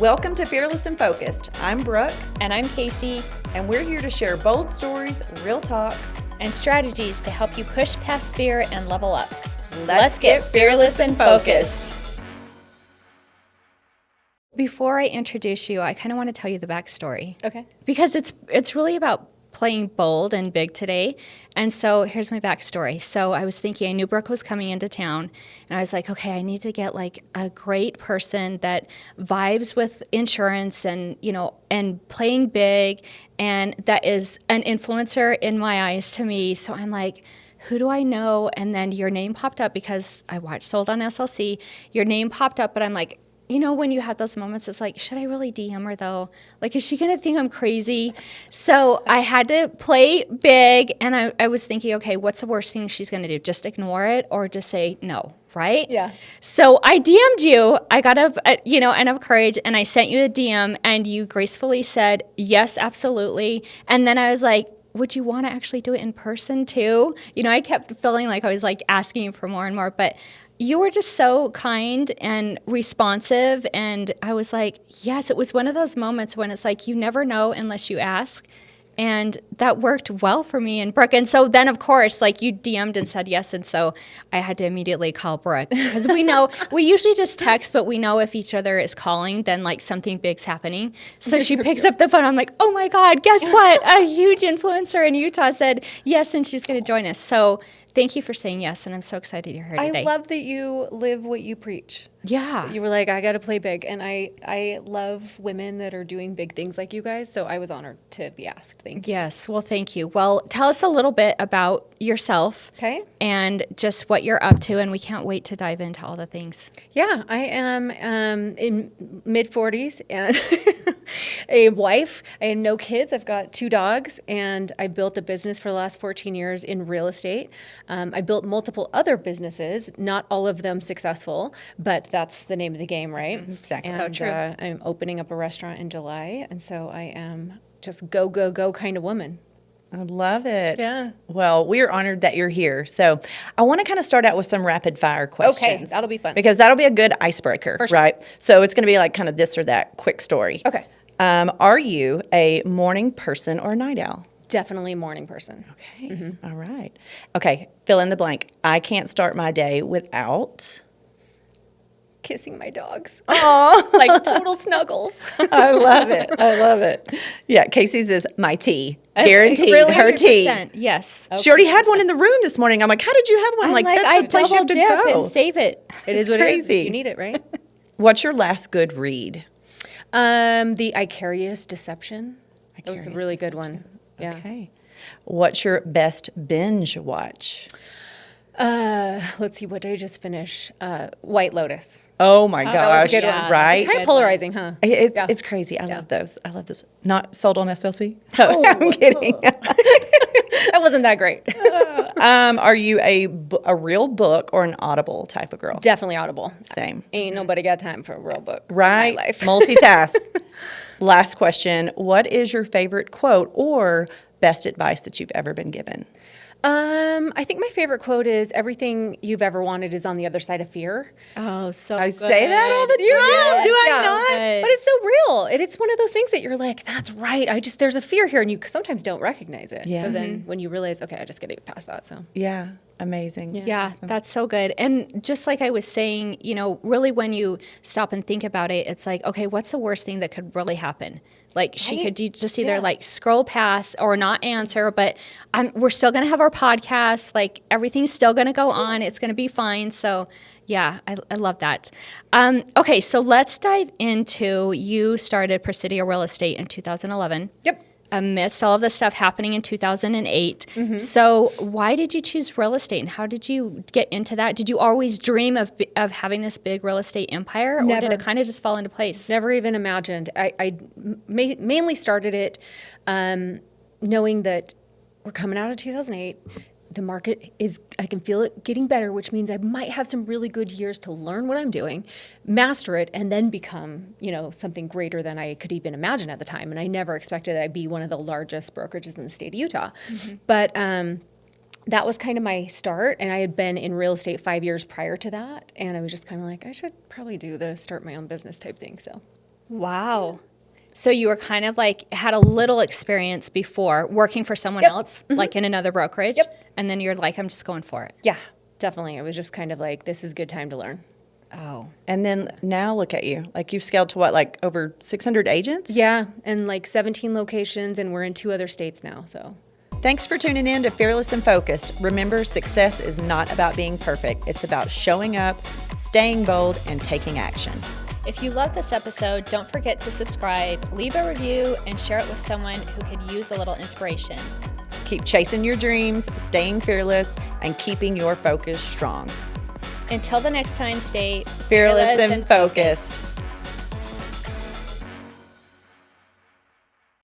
Welcome to Fearless and Focused. I'm Brooke. And I'm Casey. And we're here to share bold stories, real talk, and strategies to help you push past fear and level up. Let's get fearless and focused. Before I introduce you, I kind of want to tell you the backstory. Okay. Because it's really about playing bold and big today. And so here's my backstory. So I was thinking, I knew Brooke was coming into town, and I was like, okay, I need to get like a great person that vibes with insurance and, and playing big, and that is an influencer in my eyes to me. So I'm like, who do I know? And then your name popped up because I watched Sold on SLC. Your name popped up, but I'm like, when you have those moments, it's like, should I really DM her though? Like, is she going to think I'm crazy? So I had to play big, and I was thinking, okay, what's the worst thing she's going to do? Just ignore it or just say no, right? Yeah. So I DM'd you. I got enough courage, and I sent you a DM, and you gracefully said, yes, absolutely. And then I was like, would you want to actually do it in person too? I kept feeling like I was like asking you for more and more, but you were just so kind and responsive, and I was like, yes, it was one of those moments when it's like you never know unless you ask, and that worked well for me and Brooke. And so then, of course, like you DM'd and said yes, and so I had to immediately call Brooke because we know we usually just text, but we know if each other is calling, then like something big's happening. So she picks up the phone. I'm like, oh my God, guess what? A huge influencer in Utah said yes, and she's going to join us. So thank you for saying yes, and I'm so excited you're here today. I love that you live what you preach. Yeah. You were like, I got to play big. And I love women that are doing big things like you guys. So I was honored to be asked. Thank you. Yes. Well, thank you. Well, tell us a little bit about yourself. Okay. And just what you're up to. And we can't wait to dive into all the things. Yeah. I am in mid-40s and a wife. I had no kids. I've got 2 dogs. And I built a business for the last 14 years in real estate. I built multiple other businesses, not all of them successful, but that's the name of the game, right? Exactly. And, So true. I'm opening up a restaurant in July, and so I am just go, go, go kind of woman. I love it. Yeah. Well, we are honored that you're here. So I want to kind of start out with some rapid fire questions. Okay, that'll be fun. Because that'll be a good icebreaker, For sure. right? So it's going to be like kind of this or that quick story. Okay. Are you a morning person or a night owl? Definitely a morning person. Okay. All right. Okay. Fill in the blank. I can't start my day without. Kissing my dogs. Oh, Like total snuggles. I love it. I love it. Yeah, Casey's is my tea. Guaranteed. Really? Her tea. 100%. Yes. She already had one in the room this morning. I'm like, how did you have one? I'm like, that's I the place you have double to dip go. and save it. It is what it crazy. is. You need it, right? What's your last good read? The Icarius Deception. That was a Icarius really good one. Yeah. Okay. What's your best binge watch? Let's see. What did I just finish? White Lotus. Oh my That was gosh! a good one. Right? It's kind Good of polarizing, huh? It's Yeah. it's crazy. I Yeah. love those. I love those. Not sold on SLC. No, I'm kidding. That wasn't that great. Are you a real book or an Audible type of girl? Definitely Audible. Same. Ain't nobody got time for a real book. in Right. My life. Multitask. Last question. What is your favorite quote or best advice that you've ever been given? I think my favorite quote is everything you've ever wanted is on the other side of fear. Oh, so I good. say that all the time. Yes. Do I Yeah. not? Good. But it's so real. It's one of those things that you're like, that's right. There's a fear here, and you sometimes don't recognize it. Yeah. So then when you realize, okay, I just got to get past that. So Yeah. Amazing. Yeah, that's so good. And just like I was saying, really when you stop and think about it, it's like, okay, what's the worst thing that could really happen? Like she could just either like scroll past or not answer, but we're still going to have our podcast. Like everything's still going to go on. It's going to be fine. So yeah, I love that. Okay, so let's dive into, you started Presidio Real Estate in 2011. Yep. Amidst all of this stuff happening in 2008. So why did you choose real estate, and how did you get into that? Did you always dream of having this big real estate empire, or Never. did it kind of just fall into place? Never even imagined. I mainly started it knowing that we're coming out of 2008. The market I can feel it getting better, which means I might have some really good years to learn what I'm doing, master it, and then become, something greater than I could even imagine at the time. And I never expected that I'd be one of the largest brokerages in the state of Utah. But that was kind of my start. And I had been in real estate 5 years prior to that. And I was just kind of like, I should probably do the start my own business type thing. So Wow. So you were kind of like had a little experience before working for someone else, like in another brokerage. And then you're like, I'm just going for it. Yeah, definitely. It was just kind of like, this is a good time to learn. Oh. And then now look at you. Like you've scaled to what, like over 600 agents? Yeah, and like 17 locations, and we're in 2 other states now, so. Thanks for tuning in to Fearless and Focused. Remember, success is not about being perfect. It's about showing up, staying bold, and taking action. If you love this episode, don't forget to subscribe, leave a review, and share it with someone who could use a little inspiration. Keep chasing your dreams, staying fearless, and keeping your focus strong. Until the next time, stay Fearless and focused.